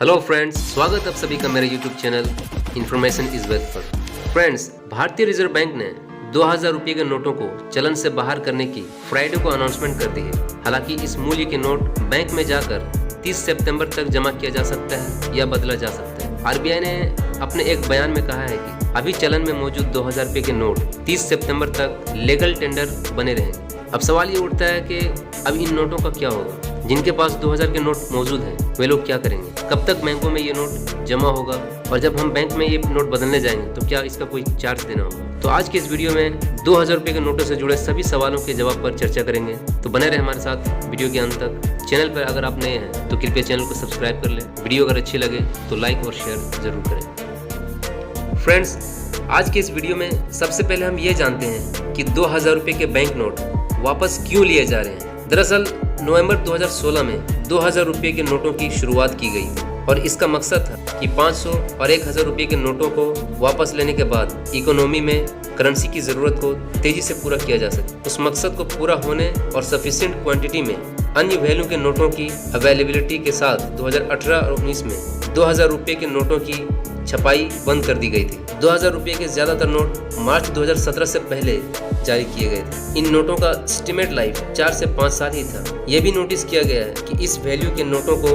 Hello friends, स्वागत आप सभी का मेरे YouTube channel information is wealth पर। फ्रेंड्स, भारतीय रिजर्व बैंक ने 2000 रुपये के नोटों को चलन से बाहर करने की फ्राइडे को अनाउंसमेंट कर दी है। हालांकि इस मूल्य के नोट बैंक में जाकर 30 सितंबर तक जमा किया जा सकता है या बदला जा सकता है। आरबीआई ने अपने एक बयान में कहा है कि अभी चलन में मौजूद 2000 रुपये के नोट 30 सितंबर तक लीगल टेंडर बने रहेंगे। अब सवाल ये उठता है कि अब इन नोटों का क्या होगा। जिनके पास 2000 के नोट मौजूद हैं वे लोग क्या करेंगे, कब तक बैंकों में ये नोट जमा होगा, और जब हम बैंक में ये नोट बदलने जाएंगे तो क्या इसका कोई चार्ज देना होगा। तो आज के इस वीडियो में 2000 रुपये के नोटों से जुड़े सभी सवालों के जवाब पर चर्चा करेंगे। तो बने रहे हमारे साथ वीडियो के अंत तक। चैनल पर अगर आप नए हैं तो कृपया चैनल को सब्सक्राइब कर लें। वीडियो अगर अच्छी लगे तो लाइक और शेयर जरूर करें। फ्रेंड्स, आज के इस वीडियो में सबसे पहले हम ये जानते हैं कि 2000 रुपये के बैंक नोट वापस क्यों लिए जा रहे हैं। दरअसल नवंबर 2016 में 2000 रुपये के नोटों की शुरुआत की गई और इसका मकसद था कि 500 और 1000 रुपये के नोटों को वापस लेने के बाद इकोनॉमी में करेंसी की ज़रूरत को तेज़ी से पूरा किया जा सके। उस मकसद को पूरा होने और सफिशिएंट क्वांटिटी में अन्य वैल्यू के नोटों की अवेलेबिलिटी के साथ 2018 और 19 में 2000 रुपये के नोटों की छपाई बंद कर दी गई थी। 2000 रुपये के ज़्यादातर नोट मार्च 2017 से पहले जारी किए गए थे। इन नोटों का एस्टिमेट लाइफ 4 से 5 साल ही था। यह भी नोटिस किया गया है कि इस वैल्यू के नोटों को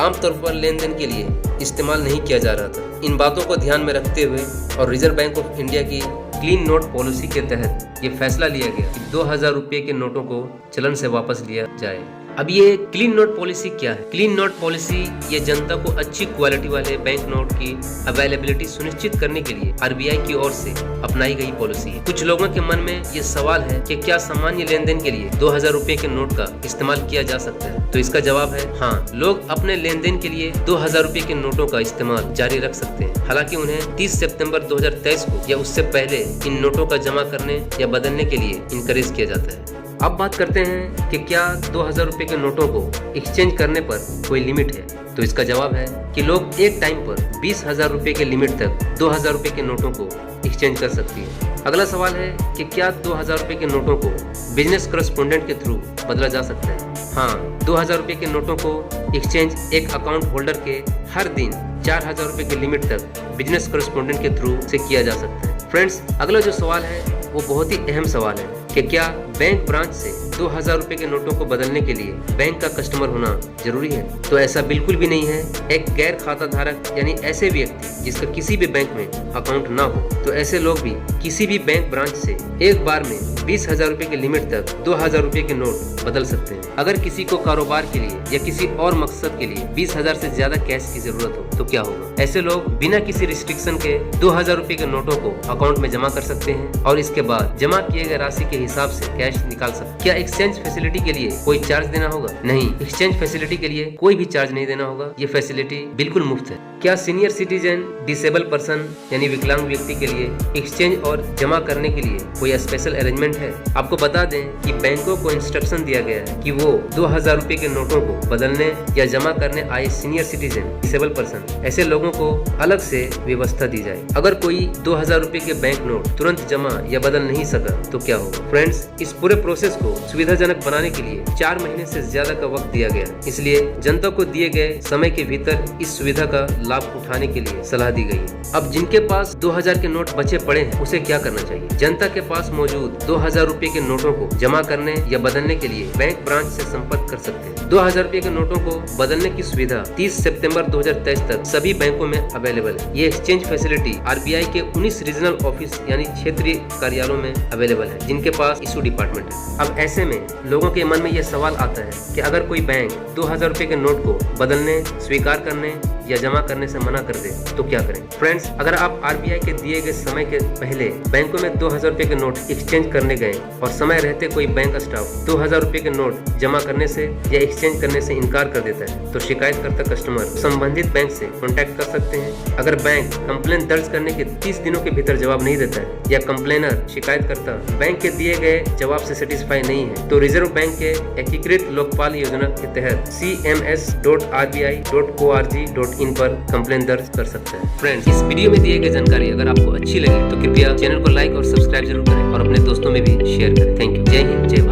आमतौर पर लेन देन के लिए इस्तेमाल नहीं किया जा रहा था। इन बातों को ध्यान में रखते हुए और रिजर्व बैंक ऑफ इंडिया की क्लीन नोट पॉलिसी के तहत ये फैसला लिया गया कि 2000 रुपये के नोटों को चलन से वापस लिया जाए। अब ये क्लीन नोट पॉलिसी क्या है? क्लीन नोट पॉलिसी ये जनता को अच्छी क्वालिटी वाले बैंक नोट की अवेलेबिलिटी सुनिश्चित करने के लिए आरबीआई की ओर से अपनाई गई पॉलिसी है। कुछ लोगों के मन में ये सवाल है कि क्या सामान्य लेन देन के लिए 2000 रुपये के नोट का इस्तेमाल किया जा सकता है। तो इसका जवाब है हाँ, लोग अपने लेन देन के लिए 2000 रुपये के नोटों का इस्तेमाल जारी रख सकते हैं। हालांकि उन्हें 30 सितंबर 2023 को या उससे पहले इन नोटों का जमा करने या बदलने के लिए इनकरेज किया जाता है। अब बात करते हैं कि क्या 2000 रुपये के नोटों को एक्सचेंज करने पर कोई लिमिट है। तो इसका जवाब है कि लोग एक टाइम पर 20,000 रुपये के लिमिट तक 2000 रुपये के नोटों को एक्सचेंज कर सकती है। अगला सवाल है कि क्या 2000 रुपये के नोटों को बिजनेस करस्पॉन्डेंट के थ्रू बदला जा सकता है। हाँ, 2000 रुपये के नोटों को एक्सचेंज एक अकाउंट होल्डर के हर दिन 4000 रुपये के लिमिट तक बिजनेस करस्पॉन्डेंट के थ्रू से किया जा सकता है। फ्रेंड्स, अगला जो सवाल है वो बहुत ही अहम सवाल है कि क्या बैंक ब्रांच से 2000 रुपये के नोटों को बदलने के लिए बैंक का कस्टमर होना जरूरी है। तो ऐसा बिल्कुल भी नहीं है। एक गैर खाता धारक यानी ऐसे व्यक्ति जिसका किसी भी बैंक में अकाउंट ना हो, तो ऐसे लोग भी किसी भी बैंक ब्रांच से एक बार में 20,000 रुपये के लिमिट तक 2000 रुपये के नोट बदल सकते हैं। अगर किसी को कारोबार के लिए या किसी और मकसद के लिए 20,000 से ज्यादा कैश की जरूरत हो तो क्या होगा। ऐसे लोग बिना किसी रिस्ट्रिक्शन के 2000 रुपये के नोटों को अकाउंट में जमा कर सकते हैं और इसके बाद जमा किए गए राशि के हिसाब से कैश निकाल सकते हैं। क्या एक्सचेंज फैसिलिटी के लिए कोई चार्ज देना होगा? नहीं, एक्सचेंज फैसिलिटी के लिए कोई भी चार्ज नहीं देना होगा। ये फैसिलिटी बिल्कुल मुफ्त है। क्या सीनियर सिटीजन, डिसेबल पर्सन यानी विकलांग व्यक्ति के लिए एक्सचेंज और जमा करने के लिए कोई स्पेशल अरेंजमेंट है? आपको बता दें कि बैंकों को इंस्ट्रक्शन दिया गया है कि वो 2000 रुपये के नोटों को बदलने या जमा करने आए सीनियर सिटीजन, डिसेबल पर्सन, ऐसे लोगों को अलग से व्यवस्था दी जाए। अगर कोई 2000 रुपये के बैंक नोट तुरंत जमा या बदल नहीं सका तो क्या होगा। फ्रेंड्स, इस पूरे प्रोसेस को सुविधाजनक बनाने के लिए 4 महीने से ज्यादा का वक्त दिया गया, इसलिए जनता को दिए गए समय के भीतर इस सुविधा का लाभ उठाने के लिए सलाह दी गई है। अब जिनके पास 2000 के नोट बचे पड़े हैं उसे क्या करना चाहिए। जनता के पास मौजूद 2000 रुपये के नोटों को जमा करने या बदलने के लिए बैंक ब्रांच से संपर्क कर सकते हैं। 2000 रुपये के नोटों को बदलने की सुविधा 30 सितंबर 2023 तक सभी बैंकों में अवेलेबल है। ये एक्सचेंज फैसिलिटी आरबीआई के 19 रीजनल ऑफिस यानी क्षेत्रीय कार्यालयों में अवेलेबल है, जिनके पास इशू डिपार्टमेंट है। अब ऐसे में लोगों के मन में यह सवाल आता है कि अगर कोई बैंक 2000 रुपये के नोट को बदलने, स्वीकार करने या जमा करने से मना कर दे तो क्या करें। फ्रेंड्स, अगर आप आरबीआई के दिए गए समय के पहले बैंकों में 2000 रुपये के नोट एक्सचेंज करने गए और समय रहते कोई बैंक स्टाफ 2000 रुपये के नोट जमा करने से या एक्सचेंज करने से इनकार कर देता है तो शिकायतकर्ता कस्टमर संबंधित बैंक से कॉन्टैक्ट कर सकते हैं। अगर बैंक कंप्लेन दर्ज करने के 30 दिनों के भीतर जवाब नहीं देता है या कंप्लेनर शिकायतकर्ता बैंक के दिए गए जवाब से सेटिस्फाई नहीं है तो रिजर्व बैंक के एकीकृत लोकपाल योजना के तहत cms.rbi.org.in पर कंप्लेन दर्ज कर सकते हैं। फ्रेंड्स, इस वीडियो में दिए गए जानकारी अगर आपको अच्छी लगे तो कृपया चैनल को लाइक और सब्सक्राइब जरूर करें और अपने दोस्तों में भी शेयर करें। Thank you. जय हिंद, जय भारत।